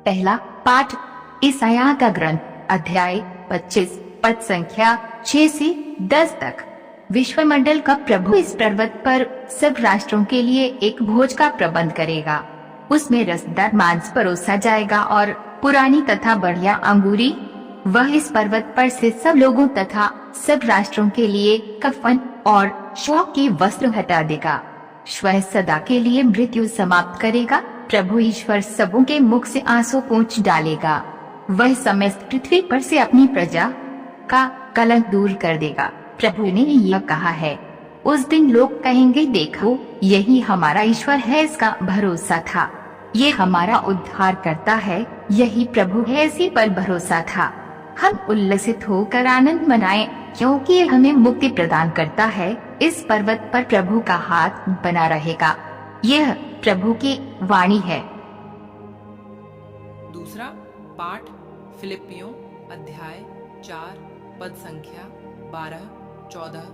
पहला पाठ ईसाया का ग्रंथ, अध्याय 25, पद संख्या 6 से 10 तक। विश्वमंडल का प्रभु इस पर्वत पर सब राष्ट्रों के लिए एक भोज का प्रबंध करेगा। उसमें रसदार मांस परोसा जाएगा और पुरानी तथा बढ़िया अंगूरी। वह इस पर्वत पर से सब लोगों तथा सब राष्ट्रों के लिए कफन और शोक के वस्त्र हटा देगा। वह सदा के लिए मृत्यु समाप्त करेगा। प्रभु ईश्वर सबों के मुख से आंसू पोंछ डालेगा। वह समस्त पृथ्वी पर से अपनी प्रजा का कलंक दूर कर देगा। प्रभु ने यह कहा है। उस दिन लोग कहेंगे, देखो, यही हमारा ईश्वर है, इसका भरोसा था। ये हमारा उद्धार करता है, यही प्रभु है, इसी पर भरोसा था। हम उल्लसित होकर आनंद मनाएं, क्योंकि ये हमें मुक्ति प्रदान करता है। इस पर्वत पर प्रभु का हाथ बना रहेगा। यह प्रभु की वाणी है। दूसरा पाठ फिलिपियों अध्याय 4, पद संख्या 12, 14,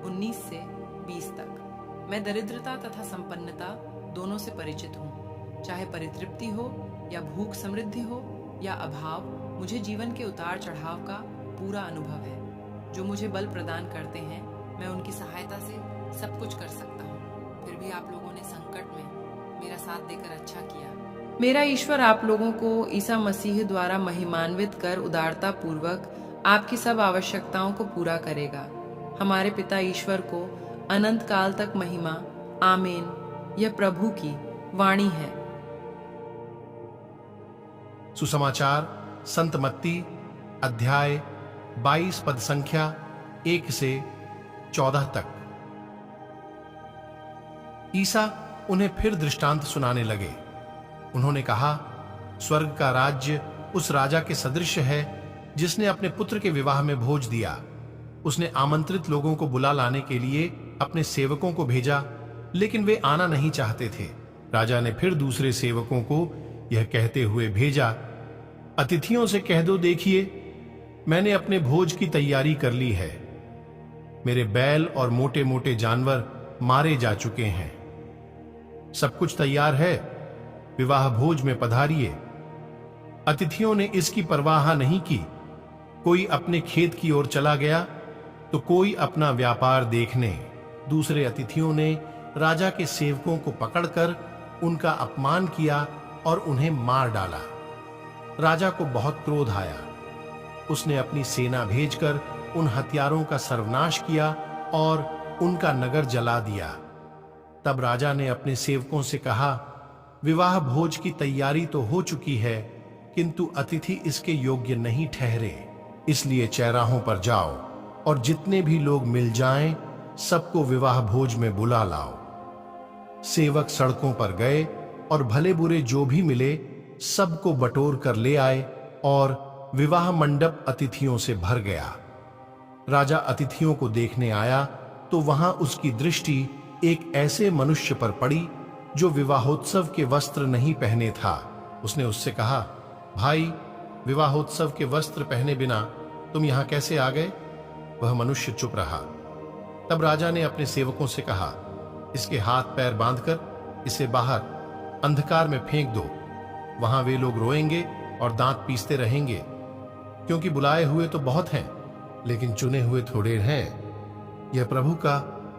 19 से 20 तक। मैं दरिद्रता तथा संपन्नता दोनों से परिचित हूँ। चाहे परितृप्ति हो या भूख समृद्धि हो या अभाव, मुझे जीवन के उतार चढ़ाव का पूरा अनुभव है। जो मुझे बल प्रदान करते हैं, मैं उनकी सहायता से सब कुछ कर सकता हूँ। फिर भी आप लोगों ने संकट में मेरा साथ देकर अच्छा किया। मेरा ईश्वर आप लोगों को ईसा मसीह द्वारा महिमान्वित कर उदारता पूर्वक आपकी सब आवश्यकताओं को पूरा करेगा। हमारे पिता ईश्वर को अनंत काल तक महिमा। आमीन। यह प्रभु की वाणी है। सुसमाचार संत मत्ती अध्याय 22, पद संख्या 1 से 14 तक। ईसा उन्हें फिर दृष्टांत सुनाने लगे। उन्होंने कहा, स्वर्ग का राज्य उस राजा के सदृश है जिसने अपने पुत्र के विवाह में भोज दिया। उसने आमंत्रित लोगों को बुला लाने के लिए अपने सेवकों को भेजा, लेकिन वे आना नहीं चाहते थे। राजा ने फिर दूसरे सेवकों को यह कहते हुए भेजा, अतिथियों से कह दो, देखिए, मैंने अपने भोज की तैयारी कर ली है। मेरे बैल और मोटे मोटे जानवर मारे जा चुके हैं। सब कुछ तैयार है, विवाह भोज में पधारिए। अतिथियों ने इसकी परवाह नहीं की। कोई अपने खेत की ओर चला गया तो कोई अपना व्यापार देखने। दूसरे अतिथियों ने राजा के सेवकों को पकड़कर उनका अपमान किया और उन्हें मार डाला। राजा को बहुत क्रोध आया। उसने अपनी सेना भेजकर उन हत्यारों का सर्वनाश किया और उनका नगर जला दिया। तब राजा ने अपने सेवकों से कहा, विवाह भोज की तैयारी तो हो चुकी है, किंतु अतिथि इसके योग्य नहीं ठहरे। इसलिए चौराहों पर जाओ और जितने भी लोग मिल जाएं, सबको विवाह भोज में बुला लाओ। सेवक सड़कों पर गए और भले बुरे जो भी मिले सबको बटोर कर ले आए और विवाह मंडप अतिथियों से भर गया। राजा अतिथियों को देखने आया तो वहां उसकी दृष्टि एक ऐसे मनुष्य पर पड़ी जो विवाहोत्सव के वस्त्र नहीं पहने था। उसने उससे कहा, भाई, विवाहोत्सव के वस्त्र पहने बिना तुम यहां कैसे आ गए? वह मनुष्य चुप रहा। तब राजा ने अपने सेवकों से कहा, इसके हाथ पैर बांधकर इसे बाहर अंधकार में फेंक दो। वहां वे लोग रोएंगे और दांत पीसते रहेंगे, क्योंकि बुलाए हुए तो बहुत हैं, लेकिन चुने हुए थोड़े हैं। यह प्रभु का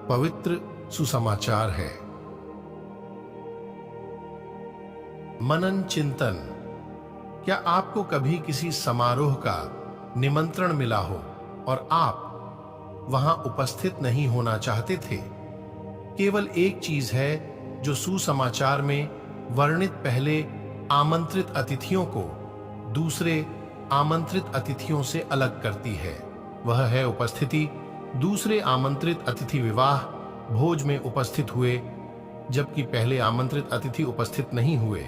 पवित्र सुसमाचार है। मनन चिंतन। क्या आपको कभी किसी समारोह का निमंत्रण मिला हो और आप वहां उपस्थित नहीं होना चाहते थे? केवल एक चीज है जो सुसमाचार में वर्णित पहले आमंत्रित अतिथियों को दूसरे आमंत्रित अतिथियों से अलग करती है। वह है उपस्थिति। दूसरे आमंत्रित अतिथि विवाह भोज में उपस्थित हुए, जबकि पहले आमंत्रित अतिथि उपस्थित नहीं हुए।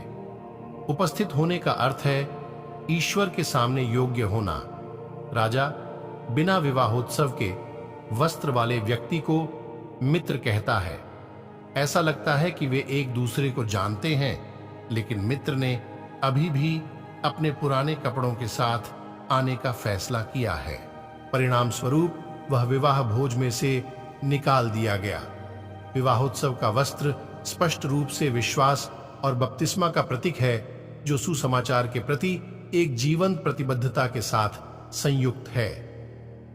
उपस्थित होने का अर्थ है ईश्वर के सामने योग्य होना। राजा बिना विवाहोत्सव के वस्त्र वाले व्यक्ति को मित्र कहता है। ऐसा लगता है कि वे एक दूसरे को जानते हैं, लेकिन मित्र ने अभी भी अपने पुराने कपड़ों के साथ आने का फैसला किया है। परिणाम स्वरूप वह विवाह भोज में से निकाल दिया गया। विवाहोत्सव का वस्त्र स्पष्ट रूप से विश्वास और बपतिस्मा का प्रतीक है, जो सुसमाचार के प्रति एक जीवंत प्रतिबद्धता के साथ संयुक्त है।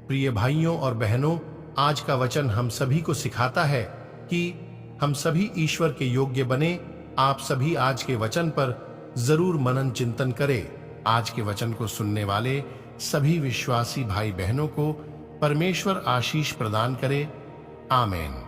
प्रिय भाइयों और बहनों, आज का वचन हम सभी को सिखाता है कि हम सभी ईश्वर के योग्य बने। आप सभी आज के वचन पर जरूर मनन चिंतन करें। आज के वचन को सुनने वाले सभी विश्वासी भाई बहनों को परमेश्वर आशीष प्रदान करे। आमीन।